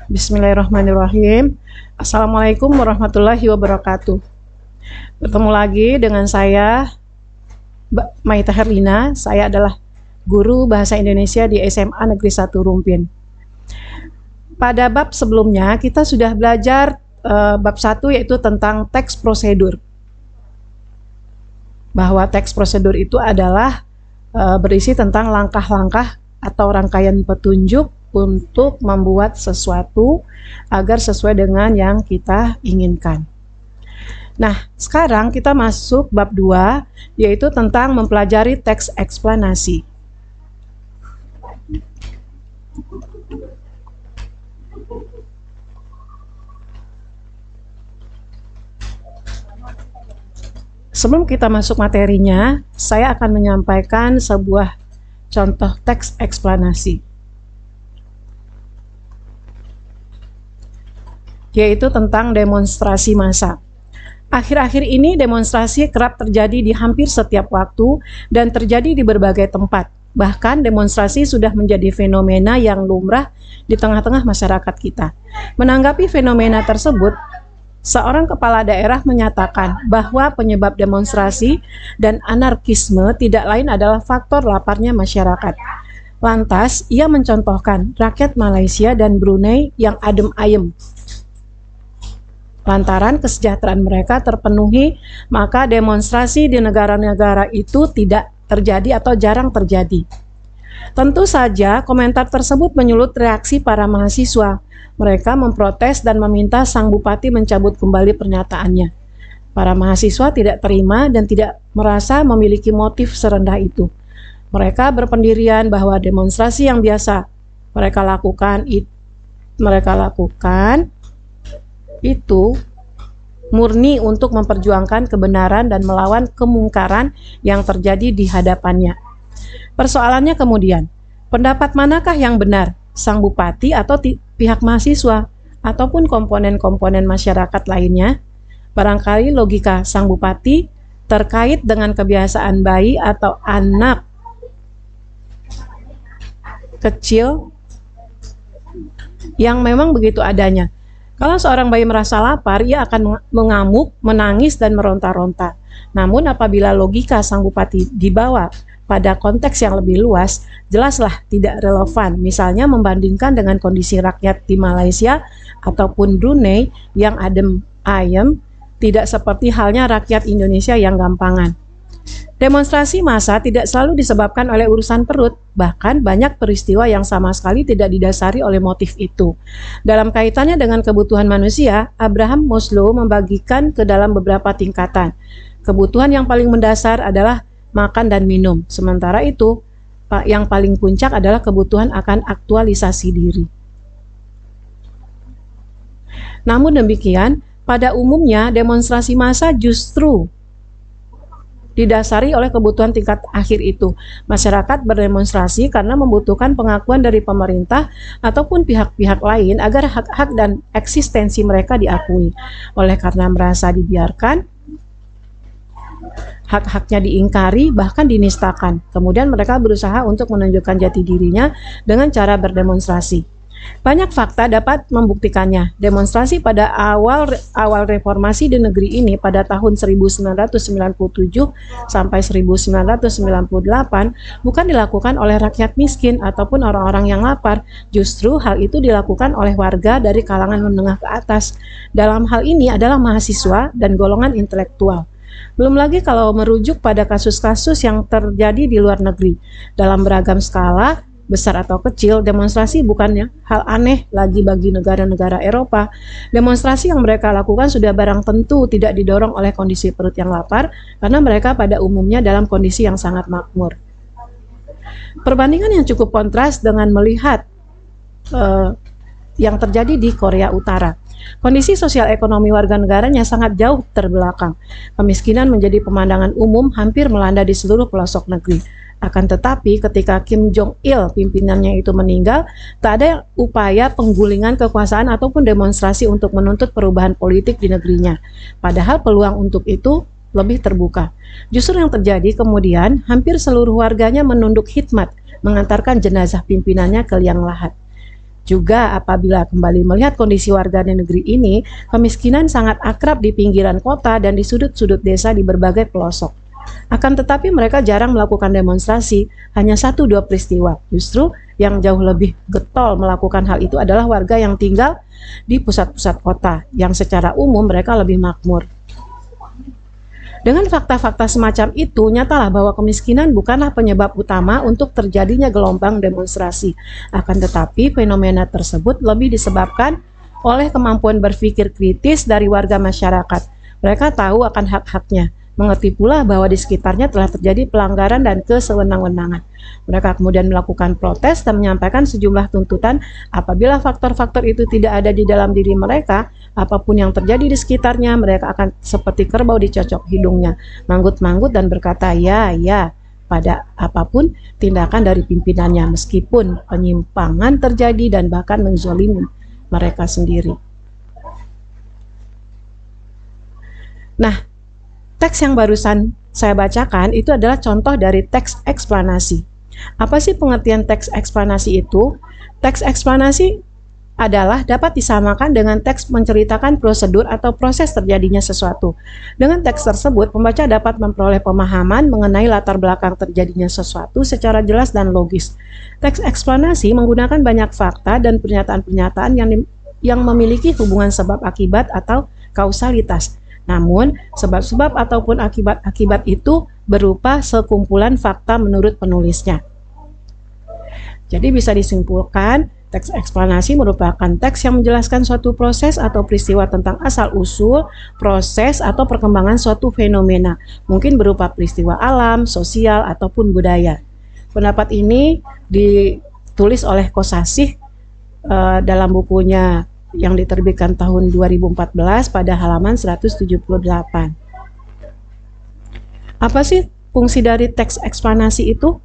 Bismillahirrahmanirrahim. Assalamualaikum warahmatullahi wabarakatuh. Bertemu lagi dengan saya, Mbak Maita Herlina. Saya adalah guru Bahasa Indonesia di SMA Negeri 1 Rumpin. Pada bab sebelumnya, kita sudah belajar bab 1 yaitu tentang teks prosedur. Bahwa teks prosedur itu adalah berisi tentang langkah-langkah atau rangkaian petunjuk untuk membuat sesuatu agar sesuai dengan yang kita inginkan. Nah, sekarang kita masuk bab 2, yaitu tentang mempelajari teks eksplanasi. Sebelum kita masuk materinya, saya akan menyampaikan sebuah contoh teks eksplanasi, yaitu tentang demonstrasi massa. Akhir-akhir ini demonstrasi kerap terjadi di hampir setiap waktu dan terjadi di berbagai tempat. Bahkan demonstrasi sudah menjadi fenomena yang lumrah di tengah-tengah masyarakat kita. Menanggapi fenomena tersebut, seorang kepala daerah menyatakan bahwa penyebab demonstrasi dan anarkisme tidak lain adalah faktor laparnya masyarakat. Lantas, ia mencontohkan rakyat Malaysia dan Brunei yang adem ayem. Lantaran kesejahteraan mereka terpenuhi, maka demonstrasi di negara-negara itu tidak terjadi atau jarang terjadi. Tentu saja komentar tersebut menyulut reaksi para mahasiswa. Mereka memprotes dan meminta sang bupati mencabut kembali pernyataannya. Para mahasiswa tidak terima dan tidak merasa memiliki motif serendah itu. Mereka berpendirian bahwa demonstrasi yang biasa mereka lakukan itu murni untuk memperjuangkan kebenaran dan melawan kemungkaran yang terjadi di hadapannya. Persoalannya kemudian, pendapat manakah yang benar, sang bupati atau pihak mahasiswa, ataupun komponen-komponen masyarakat lainnya? Barangkali logika sang bupati terkait dengan kebiasaan bayi atau anak kecil yang memang begitu adanya. Kalau seorang bayi merasa lapar, ia akan mengamuk, menangis, dan meronta-ronta. Namun apabila logika sang bupati dibawa pada konteks yang lebih luas, jelaslah tidak relevan. Misalnya membandingkan dengan kondisi rakyat di Malaysia ataupun Brunei yang adem ayem, tidak seperti halnya rakyat Indonesia yang gampangan. Demonstrasi massa tidak selalu disebabkan oleh urusan perut, bahkan banyak peristiwa yang sama sekali tidak didasari oleh motif itu. Dalam kaitannya dengan kebutuhan manusia, Abraham Maslow membagikan ke dalam beberapa tingkatan. Kebutuhan yang paling mendasar adalah makan dan minum, sementara itu yang paling puncak adalah kebutuhan akan aktualisasi diri. Namun demikian, pada umumnya demonstrasi massa justru didasari oleh kebutuhan tingkat akhir itu. Masyarakat berdemonstrasi karena membutuhkan pengakuan dari pemerintah ataupun pihak-pihak lain agar hak-hak dan eksistensi mereka diakui. Oleh karena merasa dibiarkan, hak-haknya diingkari, bahkan dinistakan. Kemudian mereka berusaha untuk menunjukkan jati dirinya dengan cara berdemonstrasi. Banyak fakta dapat membuktikannya. Demonstrasi pada awal reformasi di negeri ini pada tahun 1997 sampai 1998 bukan dilakukan oleh rakyat miskin ataupun orang-orang yang lapar. Justru hal itu dilakukan oleh warga dari kalangan menengah ke atas. Dalam hal ini adalah mahasiswa dan golongan intelektual. Belum lagi kalau merujuk pada kasus-kasus yang terjadi di luar negeri. Dalam beragam skala, besar atau kecil, demonstrasi bukannya hal aneh lagi bagi negara-negara Eropa. Demonstrasi yang mereka lakukan sudah barang tentu tidak didorong oleh kondisi perut yang lapar, karena mereka pada umumnya dalam kondisi yang sangat makmur. Perbandingan yang cukup kontras dengan melihat yang terjadi di Korea Utara. Kondisi sosial ekonomi warga negaranya sangat jauh terbelakang. Kemiskinan menjadi pemandangan umum hampir melanda di seluruh pelosok negeri. Akan tetapi ketika Kim Jong-il pimpinannya itu meninggal, tak ada upaya penggulingan kekuasaan ataupun demonstrasi untuk menuntut perubahan politik di negerinya. Padahal peluang untuk itu lebih terbuka. Justru yang terjadi kemudian, hampir seluruh warganya menunduk khidmat, mengantarkan jenazah pimpinannya ke liang lahat. Juga apabila kembali melihat kondisi warga negeri ini, kemiskinan sangat akrab di pinggiran kota dan di sudut-sudut desa di berbagai pelosok. Akan tetapi mereka jarang melakukan demonstrasi, hanya 1-2 peristiwa. Justru yang jauh lebih getol melakukan hal itu adalah warga yang tinggal di pusat-pusat kota, yang secara umum mereka lebih makmur. Dengan fakta-fakta semacam itu, nyatalah bahwa kemiskinan bukanlah penyebab utama untuk terjadinya gelombang demonstrasi. Akan tetapi, fenomena tersebut lebih disebabkan oleh kemampuan berpikir kritis dari warga masyarakat. Mereka tahu akan hak-haknya, mengerti pula bahwa di sekitarnya telah terjadi pelanggaran dan kesewenang-wenangan. Mereka kemudian melakukan protes dan menyampaikan sejumlah tuntutan. Apabila faktor-faktor itu tidak ada di dalam diri mereka, apapun yang terjadi di sekitarnya, mereka akan seperti kerbau dicocok hidungnya, manggut-manggut dan berkata ya, ya, pada apapun tindakan dari pimpinannya, meskipun penyimpangan terjadi dan bahkan menzolimi mereka sendiri. Nah, teks yang barusan saya bacakan itu adalah contoh dari teks eksplanasi. Apa sih pengertian teks eksplanasi itu? Teks eksplanasi adalah dapat disamakan dengan teks menceritakan prosedur atau proses terjadinya sesuatu. Dengan teks tersebut, pembaca dapat memperoleh pemahaman mengenai latar belakang terjadinya sesuatu secara jelas dan logis. Teks eksplanasi menggunakan banyak fakta dan pernyataan-pernyataan yang memiliki hubungan sebab akibat atau kausalitas. Namun, sebab-sebab ataupun akibat-akibat itu berupa sekumpulan fakta menurut penulisnya. Jadi bisa disimpulkan, teks eksplanasi merupakan teks yang menjelaskan suatu proses atau peristiwa tentang asal-usul, proses atau perkembangan suatu fenomena, mungkin berupa peristiwa alam, sosial, ataupun budaya. Pendapat ini ditulis oleh Kosasih dalam bukunya yang diterbitkan tahun 2014 pada halaman 178. Apa sih fungsi dari teks eksplanasi itu?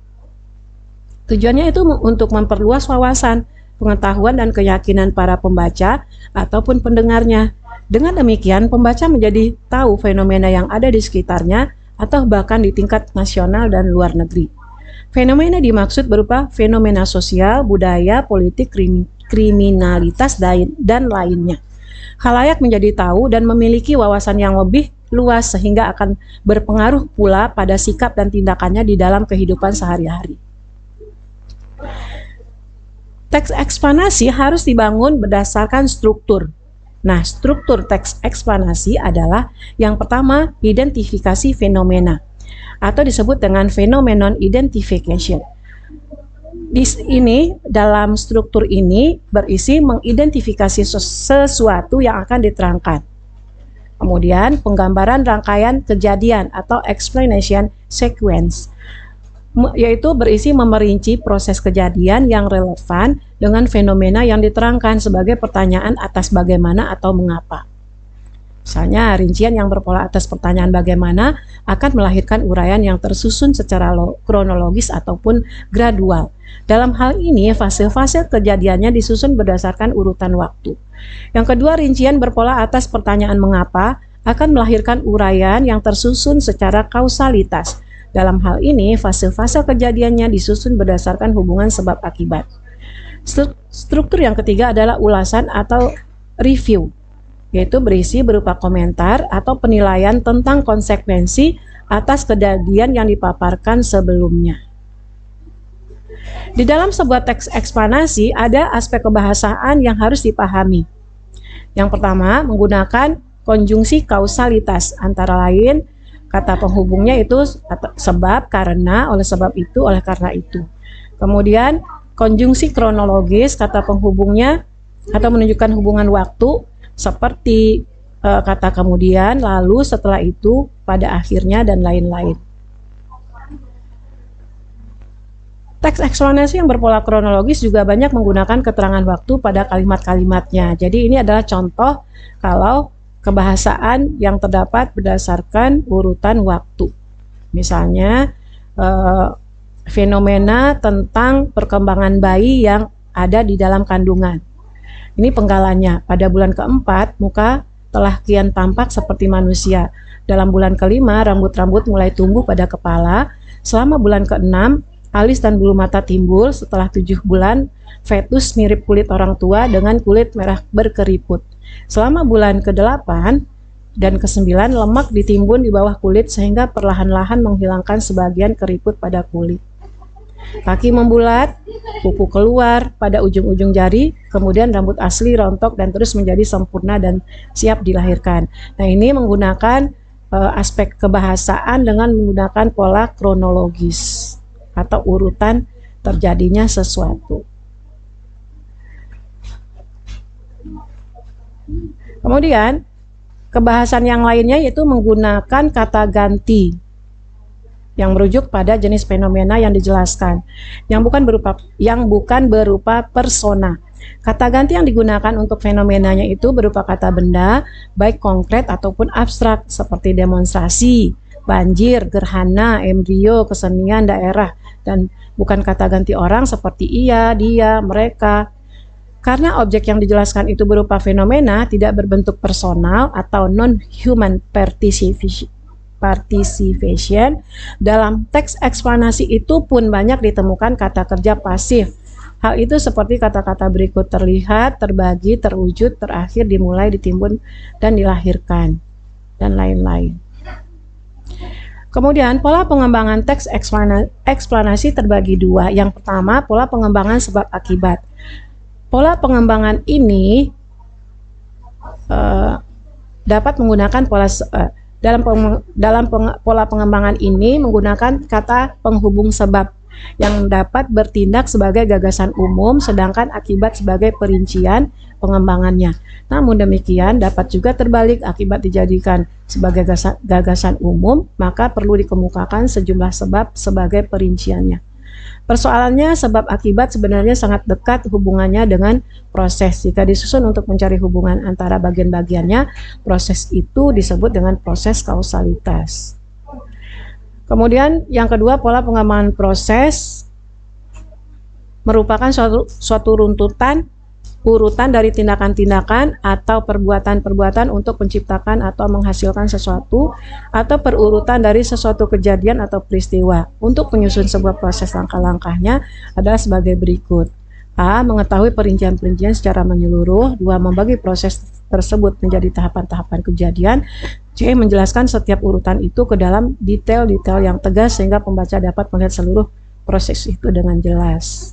Tujuannya itu untuk memperluas wawasan, pengetahuan dan keyakinan para pembaca ataupun pendengarnya. Dengan demikian, pembaca menjadi tahu fenomena yang ada di sekitarnya atau bahkan di tingkat nasional dan luar negeri. Fenomena dimaksud berupa fenomena sosial, budaya, politik, kriminalitas, dan lainnya. Khalayak menjadi tahu dan memiliki wawasan yang lebih luas sehingga akan berpengaruh pula pada sikap dan tindakannya di dalam kehidupan sehari-hari. Teks eksplanasi harus dibangun berdasarkan struktur. Nah, struktur teks eksplanasi adalah yang pertama, identifikasi fenomena atau disebut dengan phenomenon identification. Dalam struktur ini berisi mengidentifikasi sesuatu yang akan diterangkan. Kemudian penggambaran rangkaian kejadian atau explanation sequence, yaitu berisi memerinci proses kejadian yang relevan dengan fenomena yang diterangkan sebagai pertanyaan atas bagaimana atau mengapa. Misalnya, rincian yang berpola atas pertanyaan bagaimana akan melahirkan uraian yang tersusun secara kronologis ataupun gradual. Dalam hal ini, fase-fase kejadiannya disusun berdasarkan urutan waktu. Yang kedua, rincian berpola atas pertanyaan mengapa akan melahirkan uraian yang tersusun secara kausalitas. Dalam hal ini, fase-fase kejadiannya disusun berdasarkan hubungan sebab akibat. Struktur yang ketiga adalah ulasan atau review, yaitu berisi berupa komentar atau penilaian tentang konsekuensi atas kejadian yang dipaparkan sebelumnya. Di dalam sebuah teks eksplanasi ada aspek kebahasaan yang harus dipahami. Yang pertama, menggunakan konjungsi kausalitas, antara lain kata penghubungnya itu sebab, karena, oleh sebab itu, oleh karena itu. Kemudian konjungsi kronologis, kata penghubungnya atau menunjukkan hubungan waktu seperti kata kemudian, lalu, setelah itu, pada akhirnya, dan lain-lain. Teks eksplanasi yang berpola kronologis juga banyak menggunakan keterangan waktu pada kalimat-kalimatnya. Jadi ini adalah contoh kalau kebahasaan yang terdapat berdasarkan urutan waktu. Misalnya fenomena tentang perkembangan bayi yang ada di dalam kandungan. Ini penggalannya. Pada bulan keempat, muka telah kian tampak seperti manusia. Dalam bulan kelima, rambut-rambut mulai tumbuh pada kepala. Selama bulan keenam, alis dan bulu mata timbul. Setelah 7 bulan, fetus mirip kulit orang tua dengan kulit merah berkeriput. Selama bulan ke-8 dan ke-9, lemak ditimbun di bawah kulit sehingga perlahan-lahan menghilangkan sebagian keriput pada kulit. Kaki membulat, kuku keluar pada ujung-ujung jari, kemudian rambut asli rontok dan terus menjadi sempurna dan siap dilahirkan. Nah, ini menggunakan aspek kebahasaan dengan menggunakan pola kronologis atau urutan terjadinya sesuatu. Kemudian, kebahasan yang lainnya yaitu menggunakan kata ganti yang merujuk pada jenis fenomena yang dijelaskan, yang bukan berupa persona. Kata ganti yang digunakan untuk fenomenanya itu berupa kata benda, baik konkret ataupun abstrak, seperti demonstrasi, banjir, gerhana, embrio, kesenian, daerah, dan bukan kata ganti orang seperti ia, dia, mereka. Karena objek yang dijelaskan itu berupa fenomena, tidak berbentuk personal atau non-human participation, dalam teks eksplanasi itu pun banyak ditemukan kata kerja pasif. Hal itu seperti kata-kata berikut: terlihat, terbagi, terwujud, terakhir, dimulai, ditimbun, dan dilahirkan, dan lain-lain. Kemudian pola pengembangan teks eksplanasi terbagi dua. Yang pertama, pola pengembangan sebab akibat. Pola pengembangan ini dapat menggunakan pola pengembangan ini menggunakan kata penghubung sebab yang dapat bertindak sebagai gagasan umum, sedangkan akibat sebagai perincian pengembangannya. Namun demikian dapat juga terbalik, akibat dijadikan sebagai gagasan umum, maka perlu dikemukakan sejumlah sebab sebagai perinciannya. Persoalannya, sebab akibat sebenarnya sangat dekat hubungannya dengan proses. Jika disusun untuk mencari hubungan antara bagian-bagiannya, proses itu disebut dengan proses kausalitas. Kemudian yang kedua, pola pengembangan proses merupakan suatu urutan dari tindakan-tindakan atau perbuatan-perbuatan untuk menciptakan atau menghasilkan sesuatu, atau perurutan dari sesuatu kejadian atau peristiwa. Untuk menyusun sebuah proses, langkah-langkahnya adalah sebagai berikut. A. Mengetahui perincian-perincian secara menyeluruh. 2. Membagi proses tersebut menjadi tahapan-tahapan kejadian. C. Menjelaskan setiap urutan itu ke dalam detail-detail yang tegas sehingga pembaca dapat melihat seluruh proses itu dengan jelas.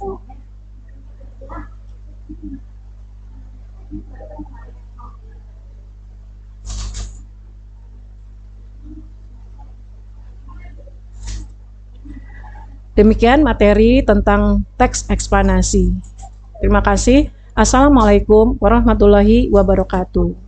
Demikian materi tentang teks eksplanasi. Terima kasih. Assalamualaikum warahmatullahi wabarakatuh.